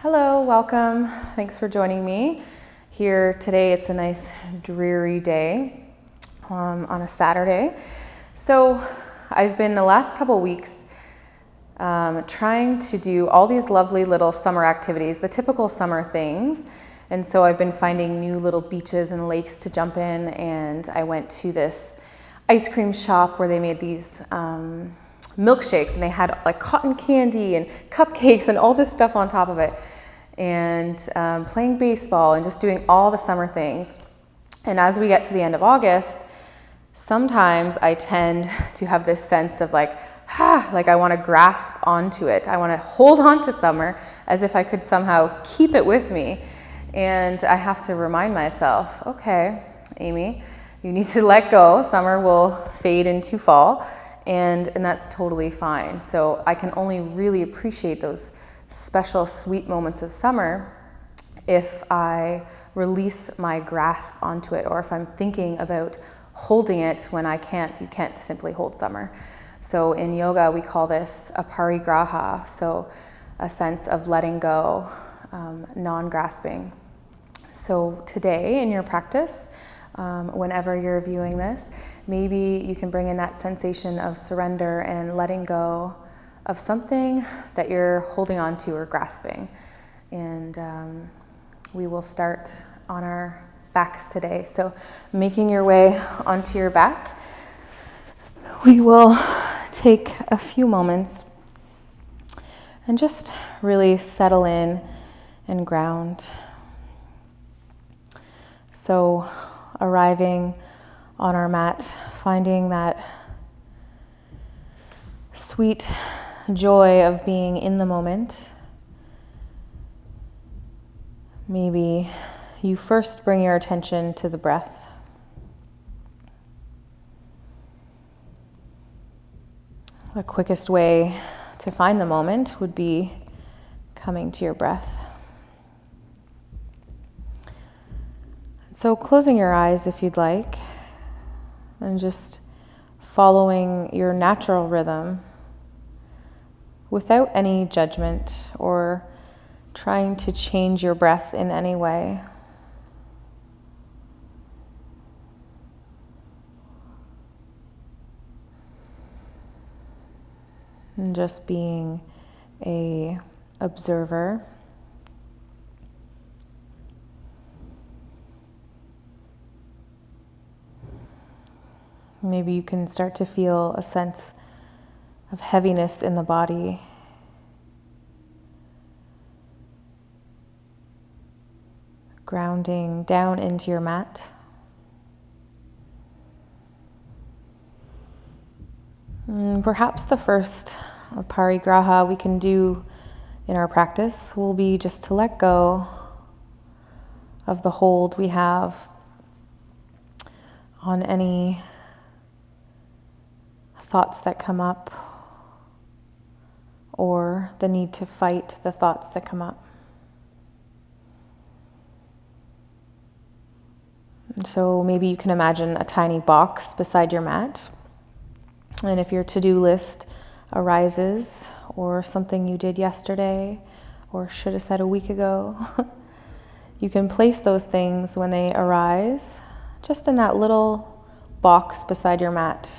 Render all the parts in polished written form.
Hello, welcome. Thanks for joining me here today. It's a nice dreary day on a Saturday. So I've been the last couple weeks trying to do all these lovely little summer activities, the typical summer things. And so I've been finding new little beaches and lakes to jump in, and I went to this ice cream shop where they made these milkshakes, and they had like cotton candy and cupcakes and all this stuff on top of it, and playing baseball and just doing all the summer things. And as we get to the end of August, sometimes I tend to have this sense of like I want to grasp onto it. I want to hold on to summer as if I could somehow keep it with me. And I have to remind myself, okay, Amy, you need to let go. Summer will fade into fall, and that's totally fine. So I can only really appreciate those special sweet moments of summer if I release my grasp onto it, or if I'm thinking about holding it when you can't simply hold summer. So in yoga, we call this a parigraha, so a sense of letting go, non-grasping. So today in your practice, whenever you're viewing this, maybe you can bring in that sensation of surrender and letting go of something that you're holding on to or grasping. And we will start on our backs today. So making your way onto your back, we will take a few moments and just really settle in and ground. So arriving on our mat, finding that sweet joy of being in the moment. Maybe you first bring your attention to the breath. The quickest way to find the moment would be coming to your breath. So closing your eyes if you'd like, and just following your natural rhythm without any judgment or trying to change your breath in any way. And just being an observer. Maybe you can start to feel a sense of heaviness in the body. Grounding down into your mat. And perhaps the first parigraha we can do in our practice will be just to let go of the hold we have on any thoughts that come up, or the need to fight the thoughts that come up. And so maybe you can imagine a tiny box beside your mat. And if your to-do list arises, or something you did yesterday, or should have said a week ago, you can place those things when they arise, just in that little box beside your mat.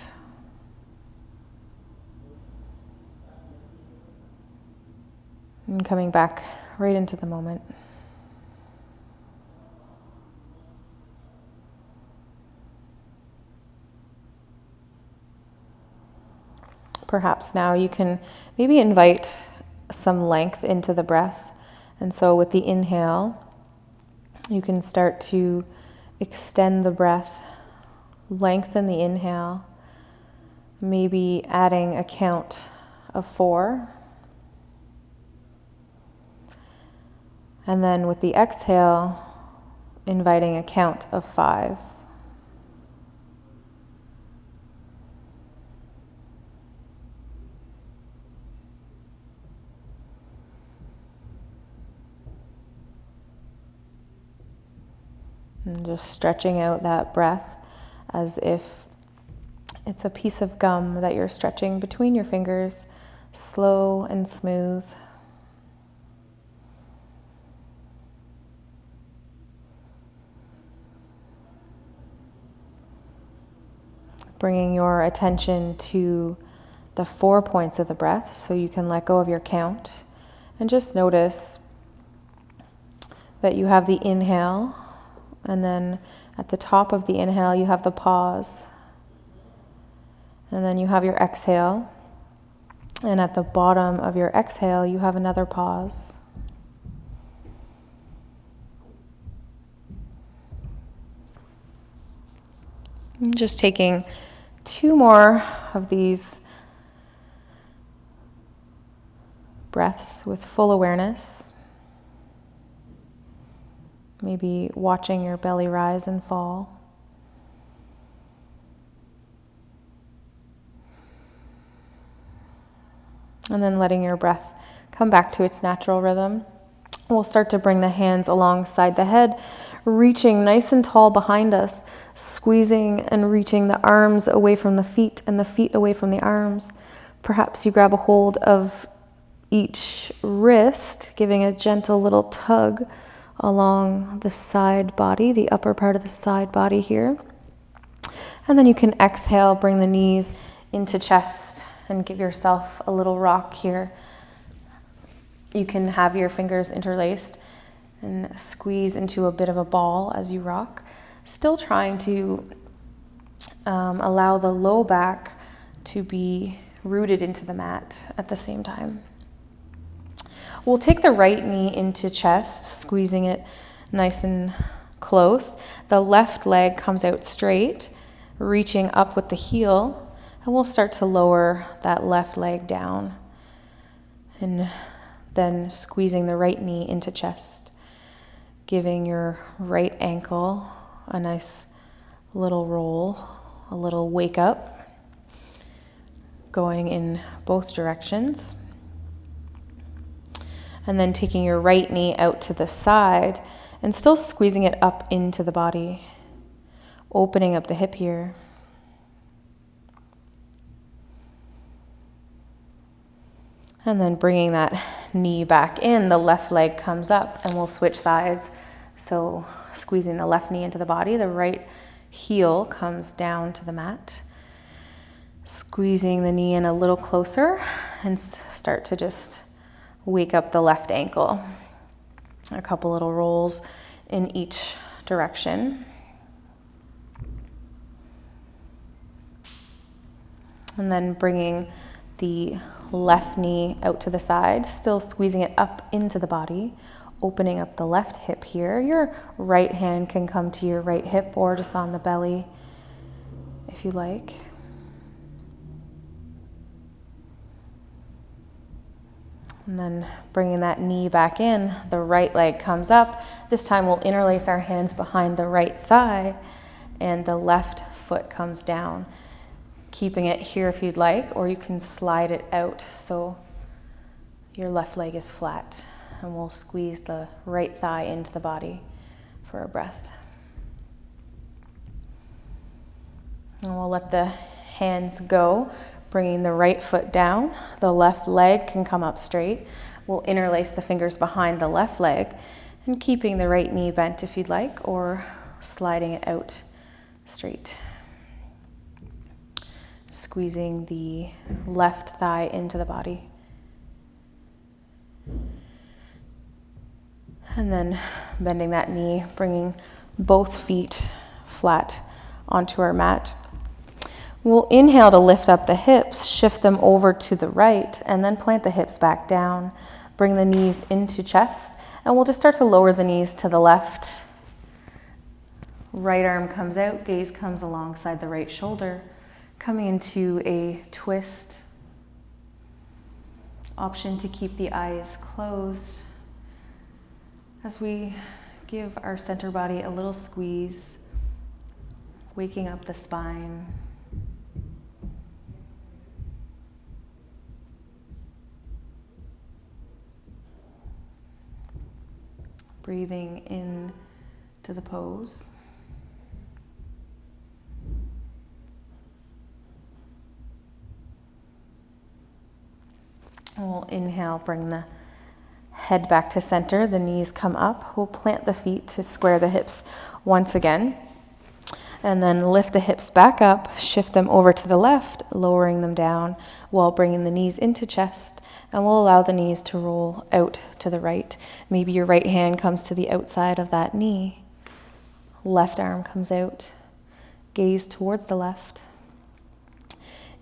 And coming back right into the moment. Perhaps now you can maybe invite some length into the breath. And so with the inhale, you can start to extend the breath, lengthen the inhale, maybe adding a count of 4. And then with the exhale, inviting a count of 5. And just stretching out that breath as if it's a piece of gum that you're stretching between your fingers, slow and smooth. bringing your attention to the 4 points of the breath so you can let go of your count. And just notice that you have the inhale, and then at the top of the inhale you have the pause, and then you have your exhale, and at the bottom of your exhale you have another pause. I'm just taking 2 more of these breaths with full awareness. Maybe watching your belly rise and fall. And then letting your breath come back to its natural rhythm. We'll start to bring the hands alongside the head, reaching nice and tall behind us, squeezing and reaching the arms away from the feet and the feet away from the arms. Perhaps you grab a hold of each wrist, giving a gentle little tug along the side body, the upper part of the side body here. And then you can exhale, bring the knees into chest and give yourself a little rock here. You can have your fingers interlaced and squeeze into a bit of a ball as you rock, still trying to allow the low back to be rooted into the mat at the same time. We'll take the right knee into chest, squeezing it nice and close. The left leg comes out straight, reaching up with the heel, and we'll start to lower that left leg down. And then squeezing the right knee into chest, giving your right ankle a nice little roll, a little wake up, going in both directions. And then taking your right knee out to the side and still squeezing it up into the body, opening up the hip here. And then bringing that knee back in, the left leg comes up, and we'll switch sides. So squeezing the left knee into the body, the right heel comes down to the mat. Squeezing the knee in a little closer and start to just wake up the left ankle. A couple little rolls in each direction. And then bringing the left knee out to the side, still squeezing it up into the body, opening up the left hip here. Your right hand can come to your right hip or just on the belly if you like. And then bringing that knee back in, the right leg comes up. This time we'll interlace our hands behind the right thigh and the left foot comes down. Keeping it here if you'd like, or you can slide it out so your left leg is flat. And we'll squeeze the right thigh into the body for a breath. And we'll let the hands go, bringing the right foot down. The left leg can come up straight. We'll interlace the fingers behind the left leg and keeping the right knee bent if you'd like, or sliding it out straight. Squeezing the left thigh into the body. And then bending that knee, bringing both feet flat onto our mat. We'll inhale to lift up the hips, shift them over to the right, and then plant the hips back down. Bring the knees into chest, and we'll just start to lower the knees to the left. Right arm comes out, gaze comes alongside the right shoulder, coming into a twist. Option to keep the eyes closed as we give our center body a little squeeze, waking up the spine. Breathing in to the pose. We'll inhale, bring the head back to center, the knees come up. We'll plant the feet to square the hips once again. And then lift the hips back up, shift them over to the left, lowering them down while bringing the knees into chest. And we'll allow the knees to roll out to the right. Maybe your right hand comes to the outside of that knee. Left arm comes out. Gaze towards the left.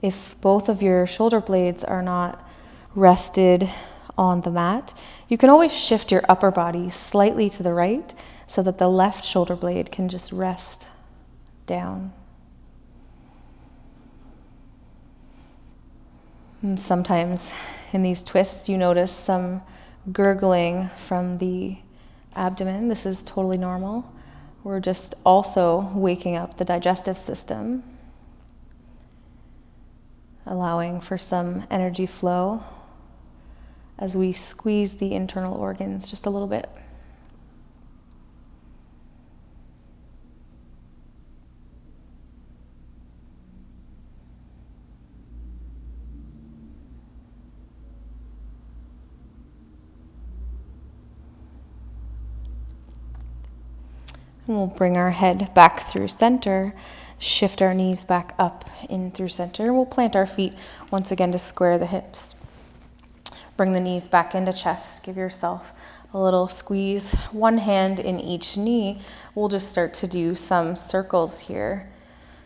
If both of your shoulder blades are not rested on the mat, you can always shift your upper body slightly to the right so that the left shoulder blade can just rest down. And sometimes in these twists you notice some gurgling from the abdomen. This is totally normal. We're just also waking up the digestive system, allowing for some energy flow as we squeeze the internal organs just a little bit. And we'll bring our head back through center, shift our knees back up in through center. We'll plant our feet once again to square the hips. Bring the knees back into chest. Give yourself a little squeeze. One hand in each knee. We'll just start to do some circles here.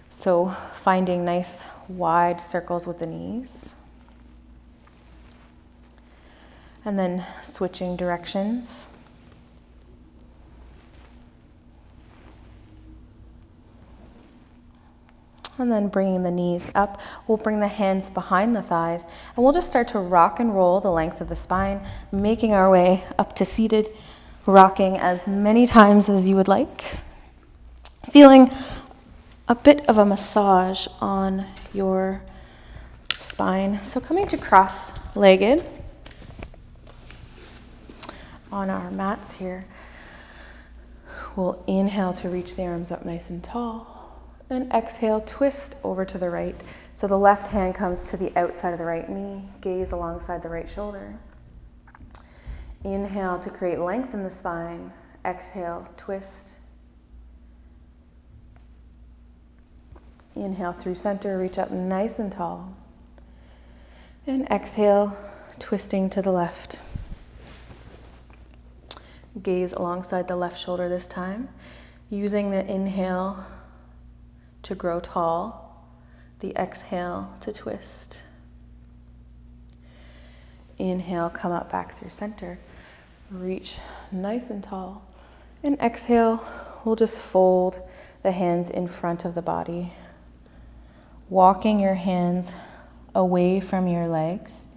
So finding nice wide circles with the knees. And then switching directions. And then bringing the knees up, we'll bring the hands behind the thighs, and we'll just start to rock and roll the length of the spine, making our way up to seated, rocking as many times as you would like. Feeling a bit of a massage on your spine. So coming to cross-legged on our mats here, we'll inhale to reach the arms up nice and tall. And exhale, twist over to the right. So the left hand comes to the outside of the right knee, gaze alongside the right shoulder. Inhale to create length in the spine. Exhale, twist. Inhale through center, reach up nice and tall. And exhale, twisting to the left. Gaze alongside the left shoulder this time, using the inhale to grow tall, the exhale to twist. Inhale, come up back through center, reach nice and tall. And exhale, we'll just fold the hands in front of the body, walking your hands away from your legs.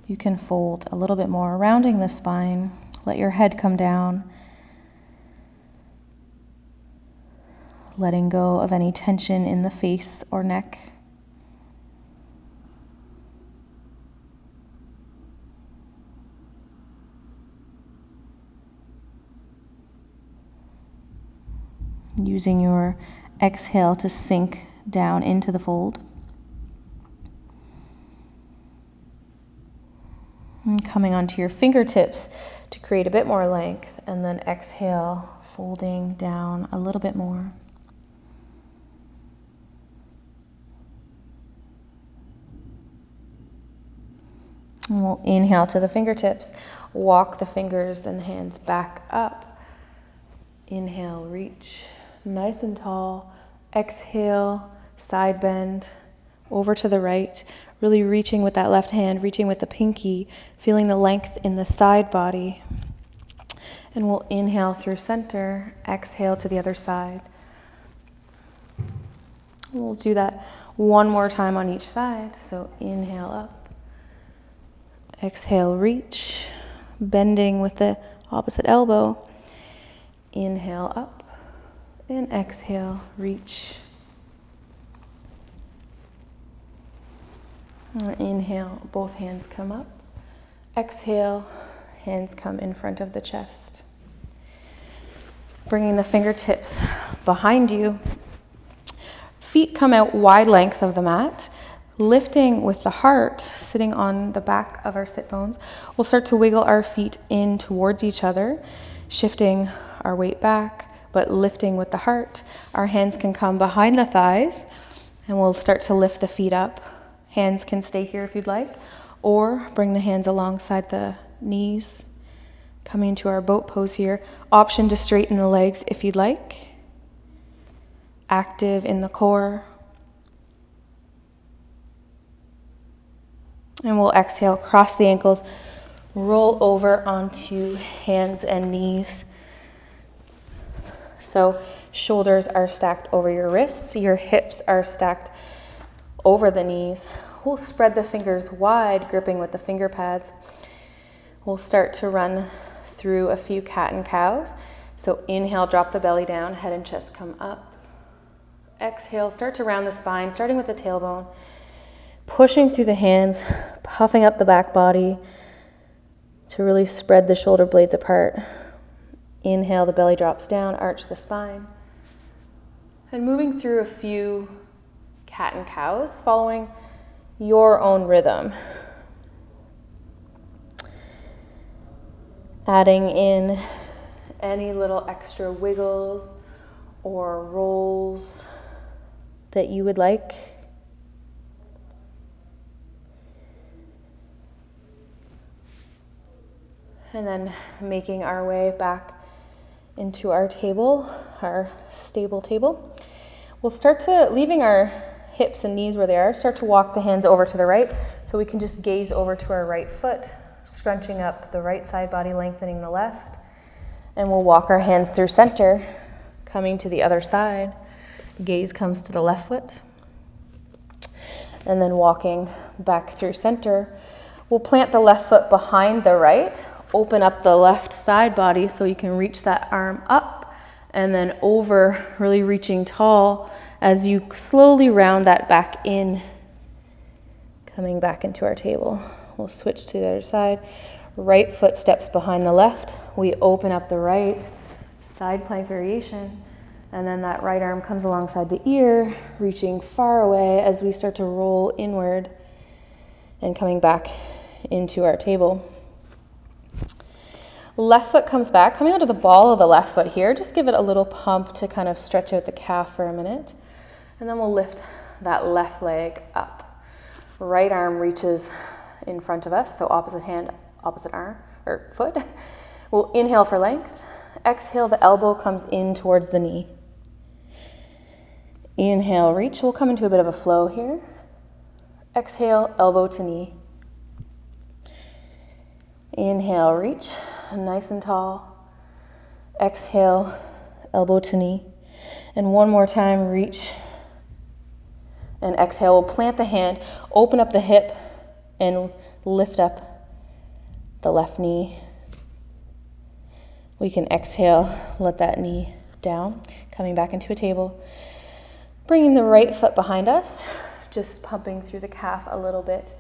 You can fold a little bit more, rounding the spine, let your head come down, letting go of any tension in the face or neck. Using your exhale to sink down into the fold. And coming onto your fingertips to create a bit more length, and then exhale, folding down a little bit more. And we'll inhale to the fingertips, walk the fingers and hands back up. Inhale, reach nice and tall. Exhale, side bend over to the right, really reaching with that left hand, reaching with the pinky, feeling the length in the side body. And we'll inhale through center, exhale to the other side. We'll do that one more time on each side. So inhale up. Exhale, reach, bending with the opposite elbow. Inhale up, and exhale, reach. Inhale, both hands come up. Exhale, hands come in front of the chest. Bringing the fingertips behind you. Feet come out wide length of the mat. Lifting with the heart, sitting on the back of our sit bones, we'll start to wiggle our feet in towards each other, shifting our weight back, but lifting with the heart. Our hands can come behind the thighs, and we'll start to lift the feet up. Hands can stay here if you'd like, or bring the hands alongside the knees, coming into our boat pose here. Option to straighten the legs if you'd like. Active in the core. And we'll exhale, cross the ankles, roll over onto hands and knees. So shoulders are stacked over your wrists, your hips are stacked over the knees. We'll spread the fingers wide, gripping with the finger pads. We'll start to run through a few cat and cows. So inhale, drop the belly down, head and chest come up. Exhale, start to round the spine, starting with the tailbone. Pushing through the hands, puffing up the back body to really spread the shoulder blades apart. Inhale, the belly drops down, arch the spine. And moving through a few cat and cows, following your own rhythm. Adding in any little extra wiggles or rolls that you would like. And then making our way back into our table, our stable table. We'll start to, leaving our hips and knees where they are, start to walk the hands over to the right. So we can just gaze over to our right foot, scrunching up the right side body, lengthening the left. And we'll walk our hands through center, coming to the other side. Gaze comes to the left foot. And then walking back through center. We'll plant the left foot behind the right. Open up the left side body so you can reach that arm up and then over, really reaching tall as you slowly round that back in, coming back into our table. We'll switch to the other side. Right foot steps behind the left. We open up the right, side plank variation, and then that right arm comes alongside the ear, reaching far away as we start to roll inward and coming back into our table. Left foot comes back, coming onto the ball of the left foot here. Just give it a little pump to kind of stretch out the calf for a minute. And then we'll lift that left leg up. Right arm reaches in front of us, so opposite hand, opposite arm, or foot. We'll inhale for length. Exhale, the elbow comes in towards the knee. Inhale, reach. We'll come into a bit of a flow here. Exhale, elbow to knee. Inhale, reach. Nice and tall. Exhale, elbow to knee. And one more time, reach. And exhale, we'll plant the hand, open up the hip, and lift up the left knee. We can exhale, let that knee down, coming back into a table. Bringing the right foot behind us, just pumping through the calf a little bit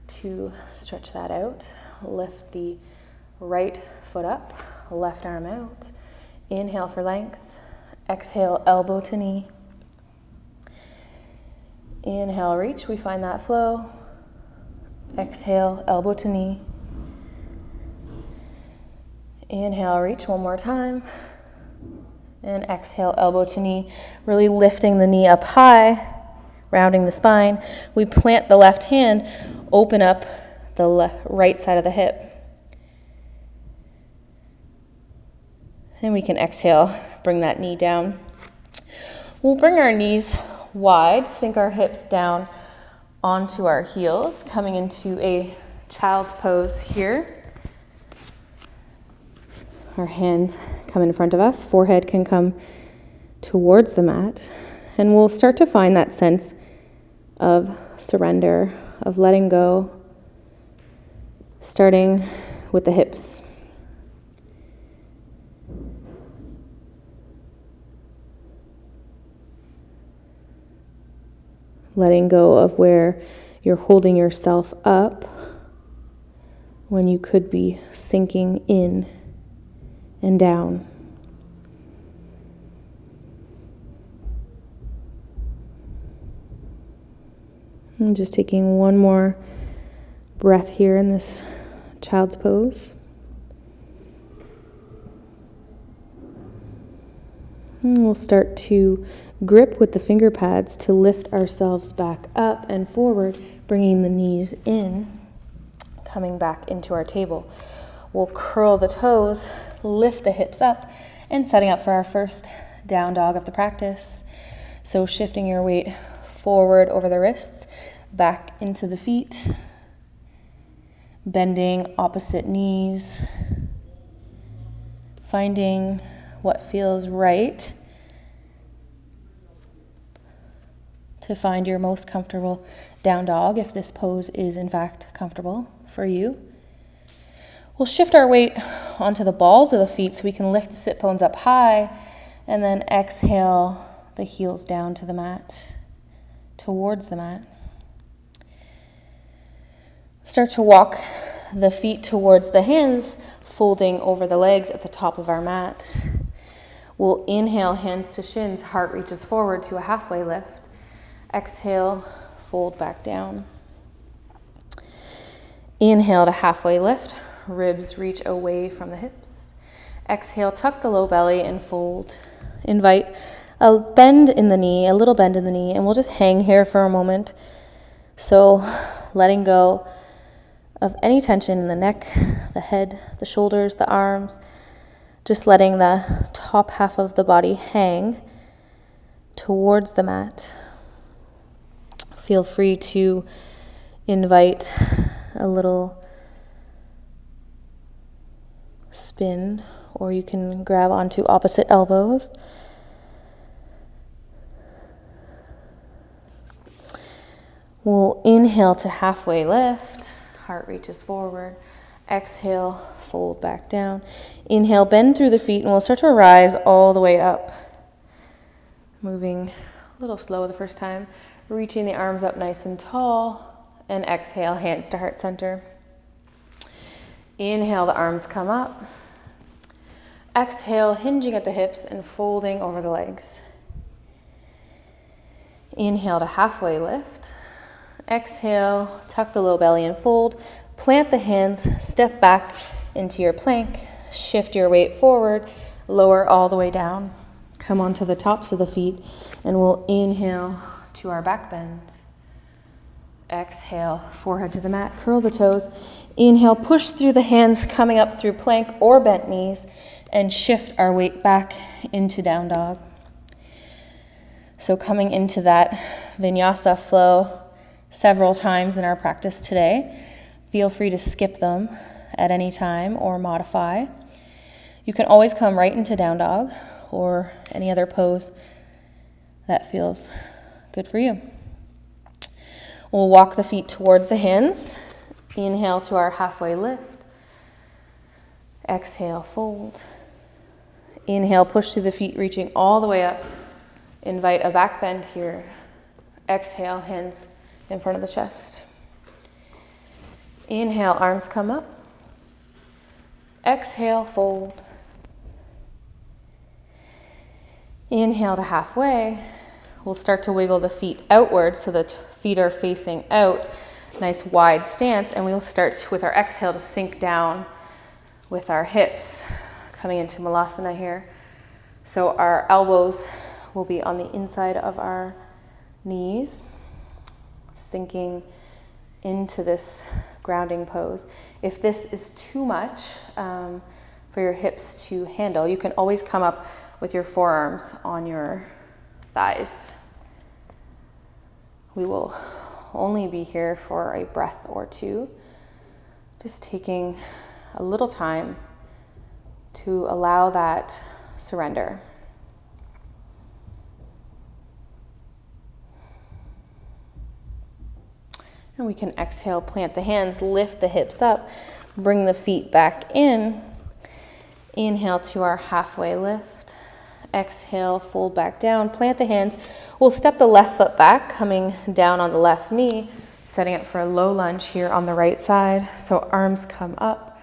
to stretch that out. Lift the right foot up, left arm out. Inhale for length. Exhale, elbow to knee. Inhale, reach. We find that flow. Exhale, elbow to knee. Inhale, reach one more time. And exhale, elbow to knee. Really lifting the knee up high, rounding the spine. We plant the left hand, open up the right side of the hip. And we can exhale, bring that knee down. We'll bring our knees wide, sink our hips down onto our heels, coming into a child's pose here. Our hands come in front of us, forehead can come towards the mat, and we'll start to find that sense of surrender, of letting go, starting with the hips. Letting go of where you're holding yourself up when you could be sinking in and down. And just taking one more breath here in this child's pose. And we'll start to grip with the finger pads to lift ourselves back up and forward, bringing the knees in, coming back into our table. We'll curl the toes, lift the hips up, and setting up for our first down dog of the practice. So shifting your weight forward over the wrists, back into the feet, bending opposite knees, finding what feels right to find your most comfortable down dog, if this pose is in fact comfortable for you. We'll shift our weight onto the balls of the feet so we can lift the sit bones up high, and then exhale the heels down to the mat, towards the mat. Start to walk the feet towards the hands, folding over the legs at the top of our mat. We'll inhale, hands to shins, heart reaches forward to a halfway lift. Exhale, fold back down. Inhale to halfway lift, ribs reach away from the hips. Exhale, tuck the low belly and fold. Invite a bend in the knee, a little bend in the knee, and we'll just hang here for a moment. So letting go of any tension in the neck, the head, the shoulders, the arms, just letting the top half of the body hang towards the mat. Feel free to invite a little spin, or you can grab onto opposite elbows. We'll inhale to halfway lift, heart reaches forward. Exhale, fold back down. Inhale, bend through the feet, and we'll start to rise all the way up. Moving a little slow the first time, reaching the arms up nice and tall, and exhale, hands to heart center. Inhale, the arms come up. Exhale, hinging at the hips and folding over the legs. Inhale to halfway lift. Exhale, tuck the low belly and fold. Plant the hands, step back into your plank. Shift your weight forward, lower all the way down. Come onto the tops of the feet, and we'll inhale to our back bend. Exhale, forehead to the mat, curl the toes. Inhale, push through the hands, coming up through plank or bent knees, and shift our weight back into down dog. So coming into that vinyasa flow several times in our practice today. Feel free to skip them at any time or modify. You can always come right into down dog or any other pose that feels good for you. We'll walk the feet towards the hands. Inhale to our halfway lift. Exhale, fold. Inhale, push through the feet, reaching all the way up. Invite a back bend here. Exhale, hands in front of the chest. Inhale, arms come up. Exhale, fold. Inhale to halfway. We'll start to wiggle the feet outward so the feet are facing out. Nice wide stance, and we'll start with our exhale to sink down with our hips, coming into Malasana here. So our elbows will be on the inside of our knees, sinking into this grounding pose. If this is too much for your hips to handle, you can always come up with your forearms on your thighs. We will only be here for a breath or two, just taking a little time to allow that surrender. And we can exhale, plant the hands, lift the hips up, bring the feet back in. Inhale to our halfway lift. Exhale, fold back down, plant the hands. We'll step the left foot back, coming down on the left knee, setting up for a low lunge here on the right side. So arms come up,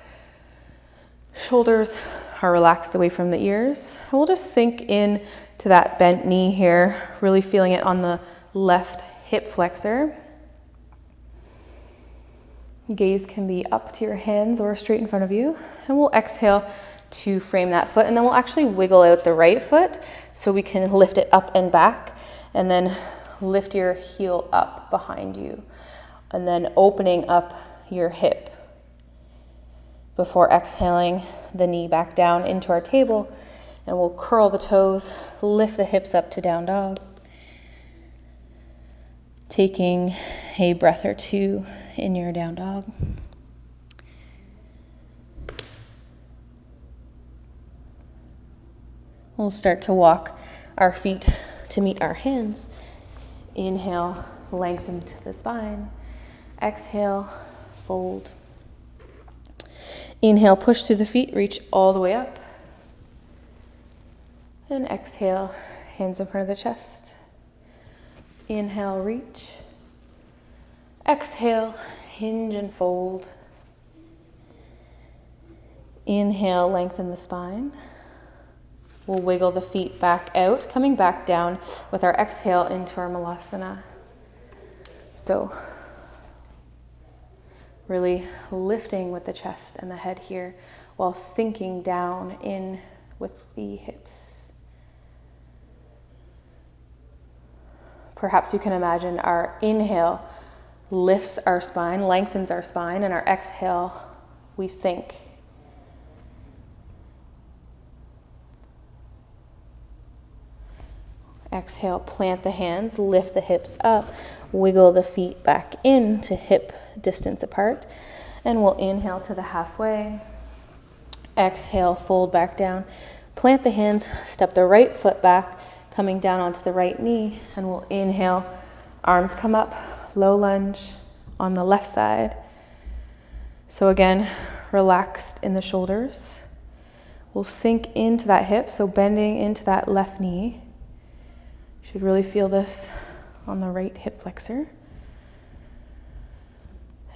shoulders are relaxed away from the ears. And we'll just sink in to that bent knee here, really feeling it on the left hip flexor. Gaze can be up to your hands or straight in front of you. And we'll exhale to frame that foot. And then we'll actually wiggle out the right foot so we can lift it up and back, and then lift your heel up behind you, and then opening up your hip before exhaling the knee back down into our table. And we'll curl the toes, lift the hips up to down dog. Taking a breath or two in your down dog. We'll start to walk our feet to meet our hands. Inhale, lengthen to the spine. Exhale, fold. Inhale, push through the feet, reach all the way up. And exhale, hands in front of the chest. Inhale, reach. Exhale, hinge and fold. Inhale, lengthen the spine. We'll wiggle the feet back out, coming back down with our exhale into our malasana. So, really lifting with the chest and the head here while sinking down in with the hips. Perhaps you can imagine our inhale lifts our spine, lengthens our spine, and our exhale, we sink. Exhale, plant the hands, lift the hips up, wiggle the feet back in to hip distance apart, and we'll inhale to the halfway. Exhale, fold back down, plant the hands, step the right foot back, coming down onto the right knee, and we'll inhale, arms come up, low lunge on the left side. So again, relaxed in the shoulders. We'll sink into that hip, so bending into that left knee. You should really feel this on the right hip flexor.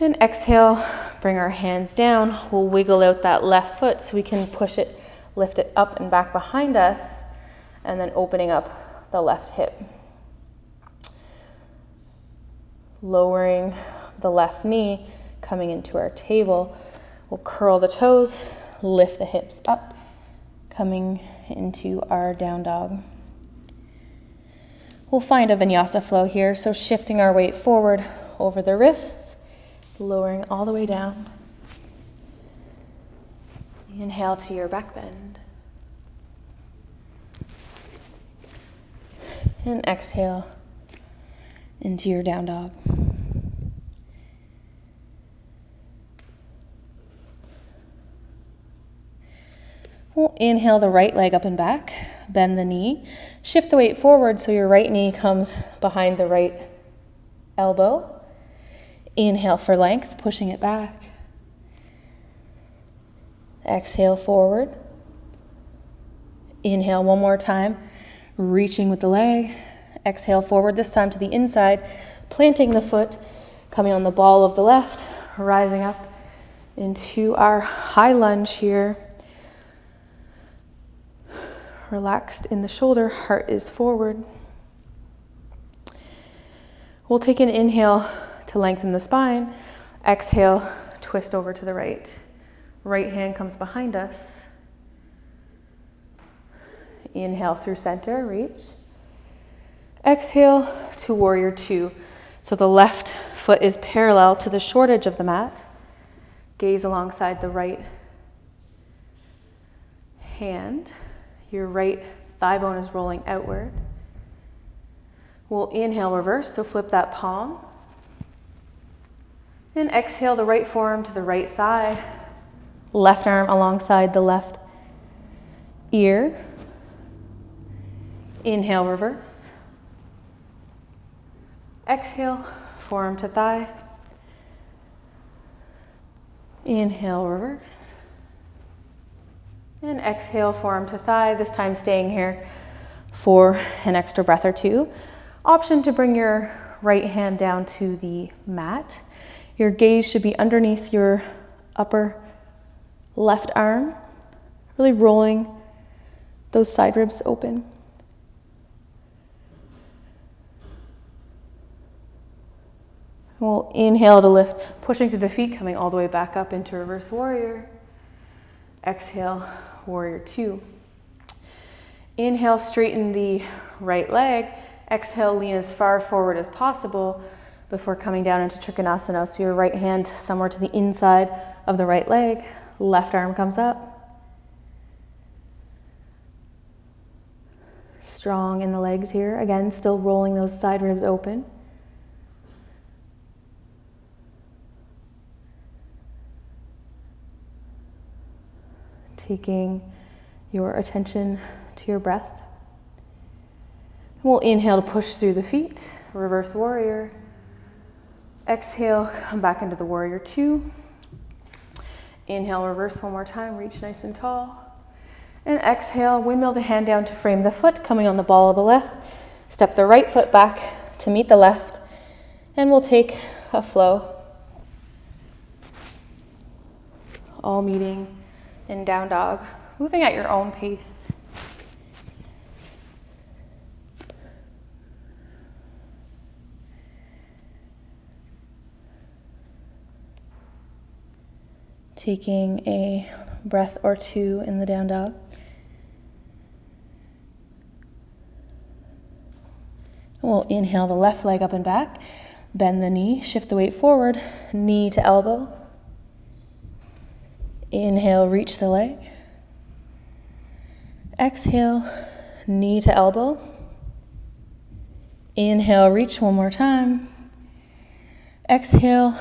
And exhale, bring our hands down. We'll wiggle out that left foot so we can push it, lift it up and back behind us, and then opening up the left hip. Lowering the left knee, coming into our table. We'll curl the toes, lift the hips up, coming into our down dog. We'll find a vinyasa flow here, so shifting our weight forward over the wrists, lowering all the way down. Inhale to your back bend. And exhale into your down dog. We'll inhale the right leg up and back, bend the knee, shift the weight forward so your right knee comes behind the right elbow. Inhale for length, pushing it back. Exhale forward. Inhale one more time, reaching with the leg. Exhale forward, this time to the inside, planting the foot, coming on the ball of the left, rising up into our high lunge here. Relaxed in the shoulder, heart is forward. We'll take an inhale to lengthen the spine. Exhale, twist over to the right. Right hand comes behind us. Inhale through center, reach. Exhale to warrior two. So the left foot is parallel to the short edge of the mat. Gaze alongside the right hand. Your right thigh bone is rolling outward. We'll inhale, reverse, so flip that palm. And exhale the right forearm to the right thigh. Left arm alongside the left ear. Inhale, reverse. Exhale, forearm to thigh. Inhale, reverse. And exhale, forearm to thigh, this time staying here for an extra breath or two. Option to bring your right hand down to the mat. Your gaze should be underneath your upper left arm, really rolling those side ribs open. We'll inhale to lift, pushing through the feet, coming all the way back up into reverse warrior. Exhale, warrior two. Inhale, straighten the right leg. Exhale, lean as far forward as possible before coming down into Trikonasana. So your right hand somewhere to the inside of the right leg. Left arm comes up. Strong in the legs here. Again, still rolling those side ribs open. Taking your attention to your breath. We'll inhale to push through the feet, reverse warrior. Exhale, come back into the warrior two. Inhale, reverse one more time, reach nice and tall. And exhale, windmill the hand down to frame the foot, coming on the ball of the left. Step the right foot back to meet the left, and we'll take a flow. All meeting in down dog, moving at your own pace. Taking a breath or two in the down dog. We'll inhale the left leg up and back, bend the knee, shift the weight forward, knee to elbow. Inhale, reach the leg. Exhale, knee to elbow. Inhale, reach one more time. Exhale,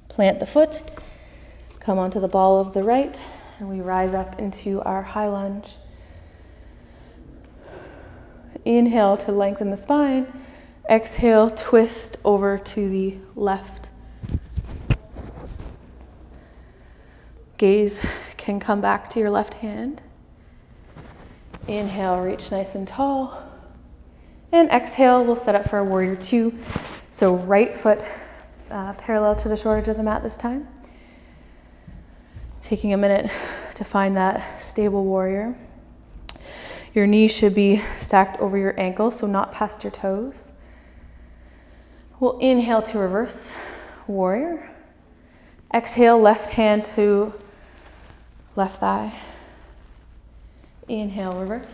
plant the foot. Come onto the ball of the right, and we rise up into our high lunge. Inhale to lengthen the spine. Exhale, twist over to the left. Gaze can come back to your left hand. Inhale, reach nice and tall. And exhale, we'll set up for a warrior two. So right foot parallel to the short edge of the mat this time. Taking a minute to find that stable warrior. Your knees should be stacked over your ankle, so not past your toes. We'll inhale to reverse warrior. Exhale, left hand to left thigh. Inhale, reverse.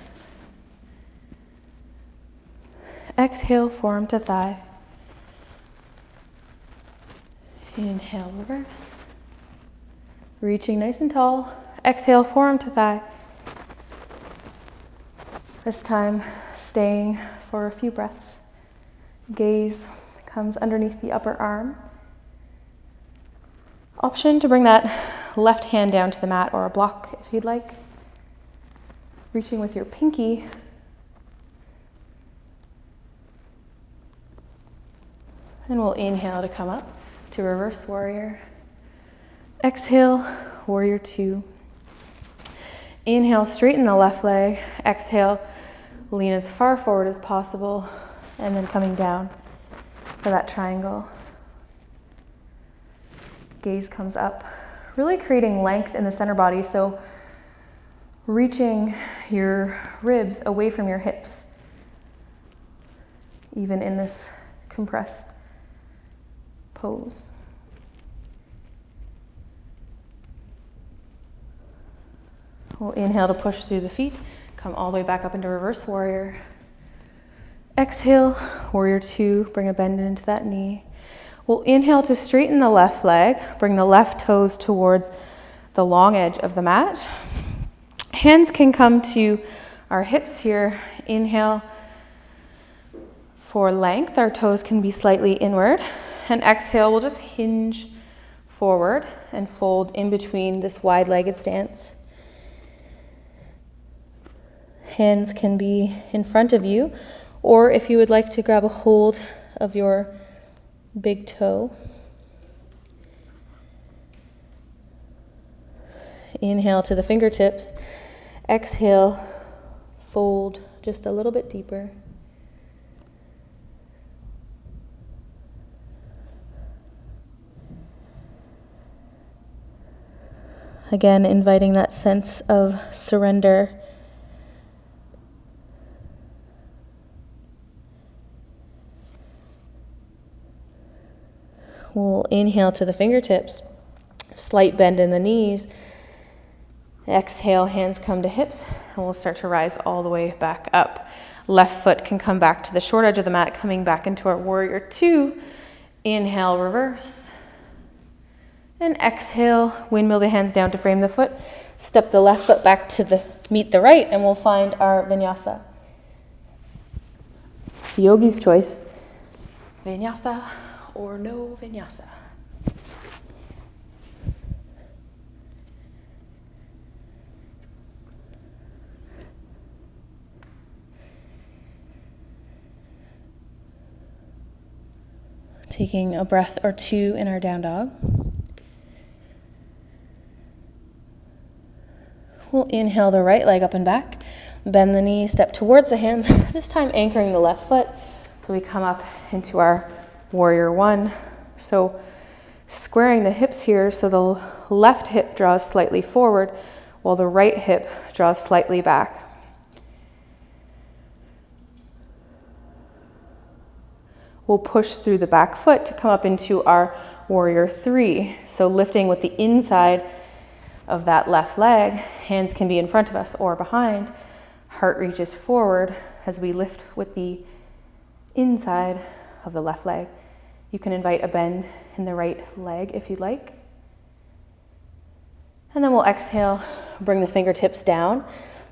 Exhale, forearm to thigh. Inhale, reverse. Reaching nice and tall. Exhale, forearm to thigh. This time, staying for a few breaths. Gaze comes underneath the upper arm. Option to bring that left hand down to the mat or a block if you'd like. Reaching with your pinky. And we'll inhale to come up to reverse warrior. Exhale, warrior two. Inhale, straighten the left leg. Exhale, lean as far forward as possible, and then coming down for that triangle. Gaze comes up, really creating length in the center body, so reaching your ribs away from your hips, even in this compressed pose. We'll inhale to push through the feet, come all the way back up into reverse warrior. Exhale, warrior two, bring a bend into that knee. We'll inhale to straighten the left leg, bring the left toes towards the long edge of the mat. Hands can come to our hips here. Inhale for length, our toes can be slightly inward. And exhale, we'll just hinge forward and fold in between this wide-legged stance. Hands can be in front of you, or if you would like to grab a hold of your big toe. Inhale to the fingertips. Exhale, fold just a little bit deeper. Again, inviting that sense of surrender. We'll inhale to the fingertips, slight bend in the knees. Exhale, hands come to hips, and we'll start to rise all the way back up. Left foot can come back to the short edge of the mat, coming back into our warrior two. Inhale, reverse. And exhale, windmill the hands down to frame the foot. Step the left foot back to meet the right, and we'll find our vinyasa. Yogi's choice, vinyasa or no vinyasa. Taking a breath or two in our down dog. We'll inhale the right leg up and back. Bend the knee, step towards the hands, this time anchoring the left foot. So we come up into our warrior one. So squaring the hips here, so the left hip draws slightly forward while the right hip draws slightly back. We'll push through the back foot to come up into our warrior three. So lifting with the inside of that left leg, hands can be in front of us or behind. Heart reaches forward as we lift with the inside of the left leg. You can invite a bend in the right leg if you'd like. And then we'll exhale, bring the fingertips down.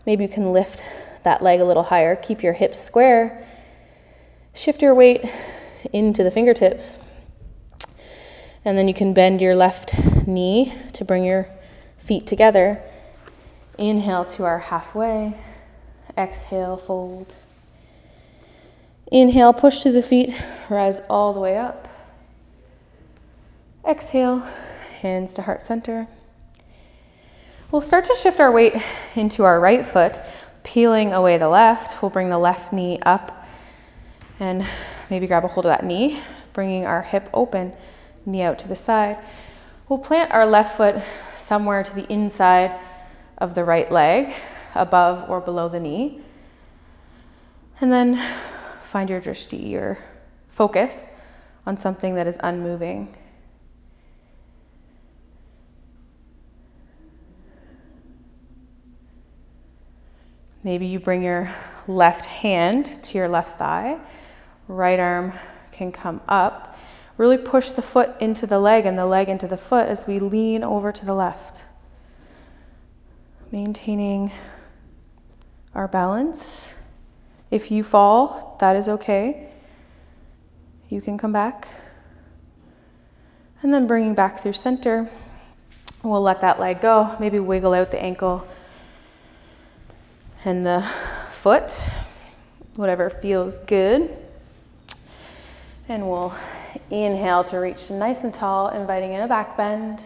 Maybe you can lift that leg a little higher. Keep your hips square. Shift your weight into the fingertips. And then you can bend your left knee to bring your feet together. Inhale to our halfway. Exhale, fold. Inhale, push to the feet, rise all the way up. Exhale, hands to heart center. We'll start to shift our weight into our right foot, peeling away the left. We'll bring the left knee up and maybe grab a hold of that knee, bringing our hip open, knee out to the side. We'll plant our left foot somewhere to the inside of the right leg, above or below the knee. And then find your drishti, your focus on something that is unmoving. Maybe you bring your left hand to your left thigh. Right arm can come up. Really push the foot into the leg and the leg into the foot as we lean over to the left. Maintaining our balance. If you fall, that is okay. You can come back. And then bringing back through center. We'll let that leg go. Maybe wiggle out the ankle and the foot, whatever feels good. And we'll inhale to reach nice and tall, inviting in a back bend.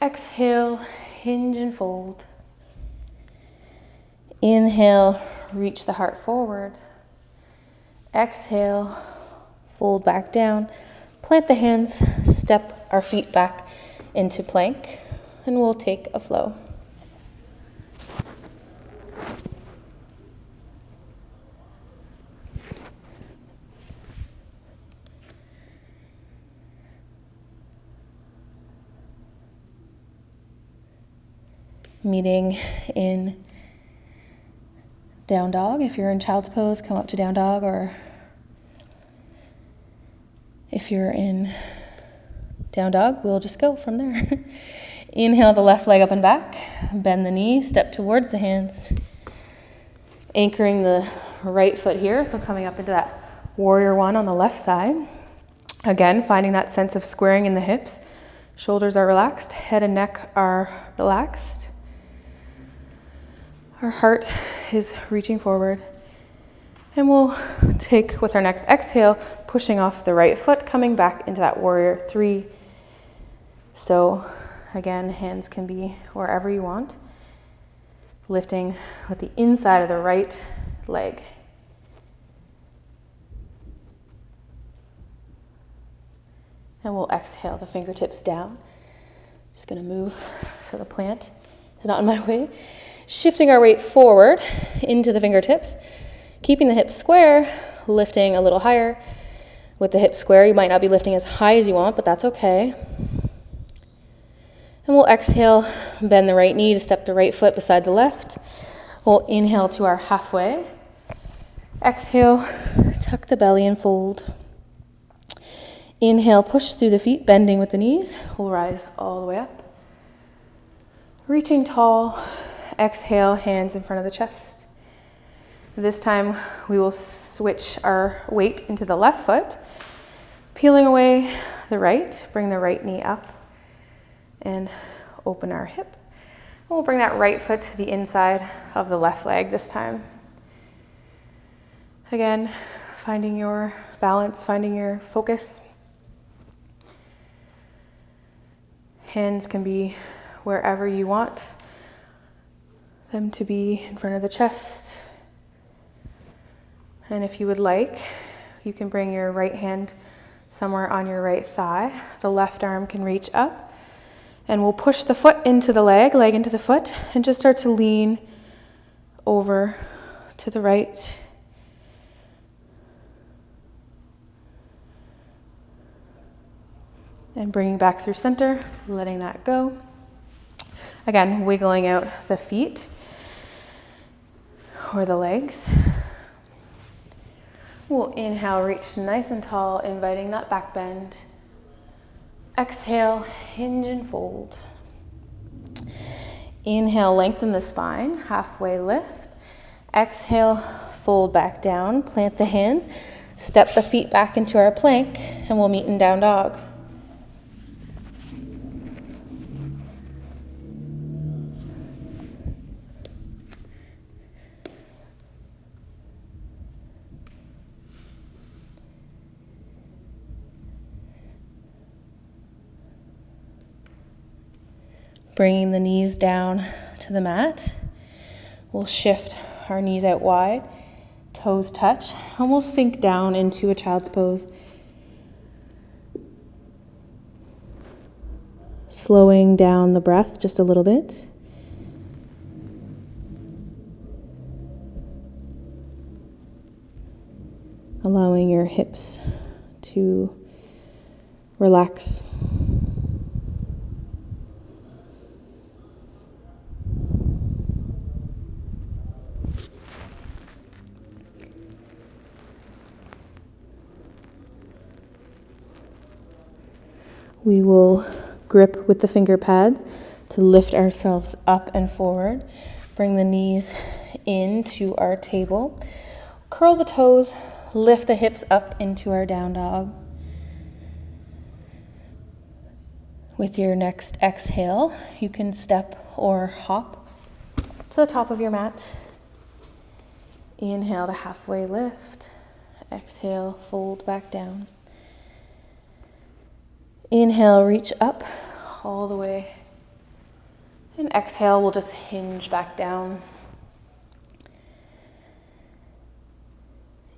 Exhale, hinge and fold. Inhale, reach the heart forward. Exhale, fold back down. Plant the hands, step our feet back into plank, and we'll take a flow. Meeting in down dog. If you're in child's pose, come up to down dog, or if you're in down dog, we'll just go from there. Inhale the left leg up and back, bend the knee, step towards the hands, anchoring the right foot here, so coming up into that warrior one on the left side. Again, finding that sense of squaring in the hips. Shoulders are relaxed, head and neck are relaxed. Our heart is reaching forward. And we'll take, with our next exhale, pushing off the right foot, coming back into that warrior three. So again, hands can be wherever you want. Lifting with the inside of the right leg. And we'll exhale the fingertips down. Just gonna move so the plant is not in my way. Shifting our weight forward into the fingertips, keeping the hips square, lifting a little higher. With the hips square, you might not be lifting as high as you want, but that's okay. And we'll exhale, bend the right knee to step the right foot beside the left. We'll inhale to our halfway. Exhale, tuck the belly and fold. Inhale, push through the feet, bending with the knees. We'll rise all the way up. Reaching tall. Exhale, hands in front of the chest. This time we will switch our weight into the left foot, peeling away the right, bring the right knee up and open our hip. We'll bring that right foot to the inside of the left leg this time. Again, finding your balance, finding your focus. Hands can be wherever you want them to be, in front of the chest. And if you would like, you can bring your right hand somewhere on your right thigh. The left arm can reach up. And we'll push the foot into the leg into the foot, and just start to lean over to the right. And bringing back through center, letting that go. Again, wiggling out the feet or the legs. We'll inhale, reach nice and tall, inviting that back bend. Exhale, hinge and fold. Inhale, lengthen the spine, halfway lift. Exhale, fold back down, plant the hands, step the feet back into our plank, and we'll meet in down dog. Bringing the knees down to the mat. We'll shift our knees out wide, toes touch, and we'll sink down into a child's pose. Slowing down the breath just a little bit. Allowing your hips to relax. We will grip with the finger pads to lift ourselves up and forward. Bring the knees into our table. Curl the toes, lift the hips up into our down dog. With your next exhale, you can step or hop to the top of your mat. Inhale to halfway lift. Exhale, fold back down. Inhale, reach up all the way. And exhale, we'll just hinge back down.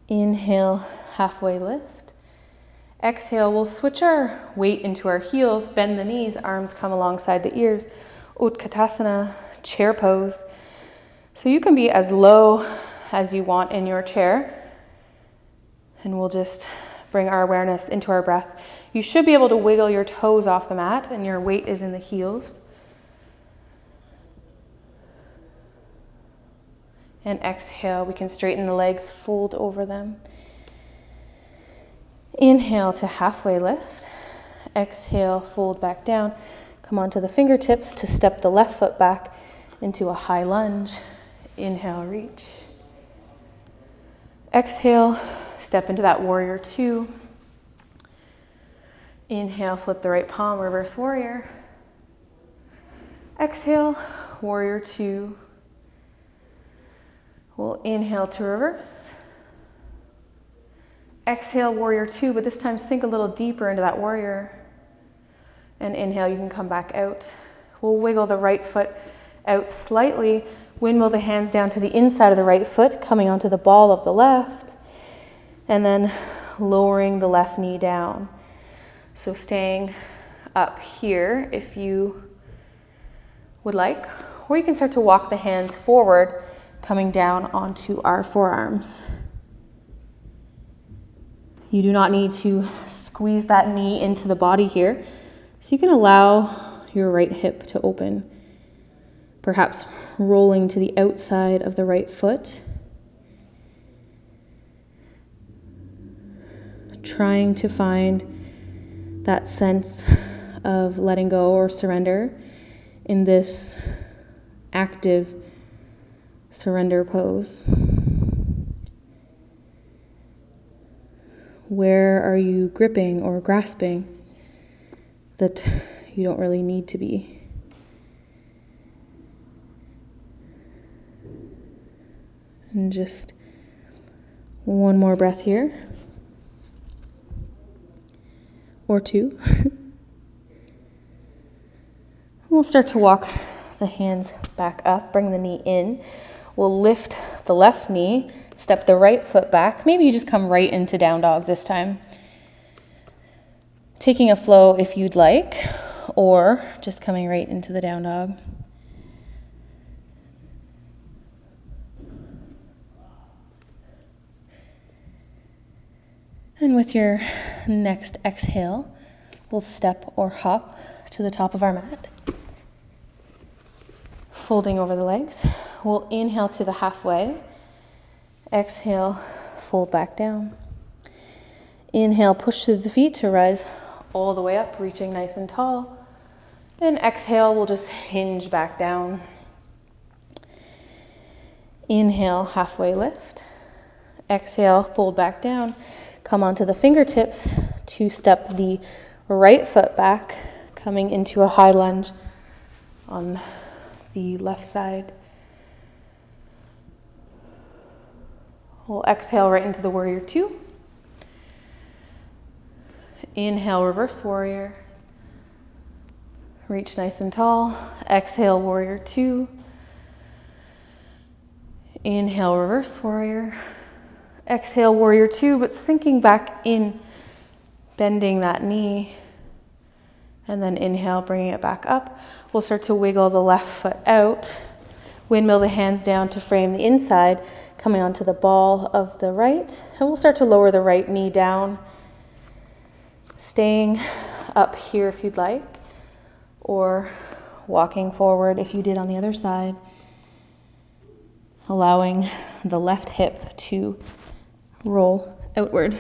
Inhale, halfway lift. Exhale, we'll switch our weight into our heels, bend the knees, arms come alongside the ears. Utkatasana, chair pose. So you can be as low as you want in your chair. And we'll just bring our awareness into our breath. You should be able to wiggle your toes off the mat, and your weight is in the heels. And exhale, we can straighten the legs, fold over them. Inhale to halfway lift. Exhale, fold back down. Come onto the fingertips to step the left foot back into a high lunge. Inhale, reach. Exhale, step into that warrior two. Inhale, flip the right palm, reverse warrior. Exhale, warrior two. We'll inhale to reverse. Exhale, warrior two, but this time sink a little deeper into that warrior. And inhale, you can come back out. We'll wiggle the right foot out slightly. Windmill the hands down to the inside of the right foot, coming onto the ball of the left. And then lowering the left knee down. So staying up here if you would like, or you can start to walk the hands forward, coming down onto our forearms. You do not need to squeeze that knee into the body here. So you can allow your right hip to open. Perhaps rolling to the outside of the right foot. Trying to find that sense of letting go or surrender in this active surrender pose. Where are you gripping or grasping that you don't really need to be? And just one more breath here. Or two. We'll start to walk the hands back up, bring the knee in. We'll lift the left knee, step the right foot back. Maybe you just come right into down dog this time. Taking a flow if you'd like, or just coming right into the down dog. And with your next exhale, we'll step or hop to the top of our mat. Folding over the legs. We'll inhale to the halfway. Exhale, fold back down. Inhale, push through the feet to rise all the way up, reaching nice and tall. And exhale, we'll just hinge back down. Inhale, halfway lift. Exhale, fold back down. Come onto the fingertips to step the right foot back, coming into a high lunge on the left side. We'll exhale right into the warrior two. Inhale, reverse warrior. Reach nice and tall. Exhale, warrior two. Inhale, reverse warrior. Exhale, warrior two, but sinking back in, bending that knee. And then inhale, bringing it back up. We'll start to wiggle the left foot out. Windmill the hands down to frame the inside, coming onto the ball of the right. And we'll start to lower the right knee down. Staying up here if you'd like, or walking forward if you did on the other side. Allowing the left hip to roll outward.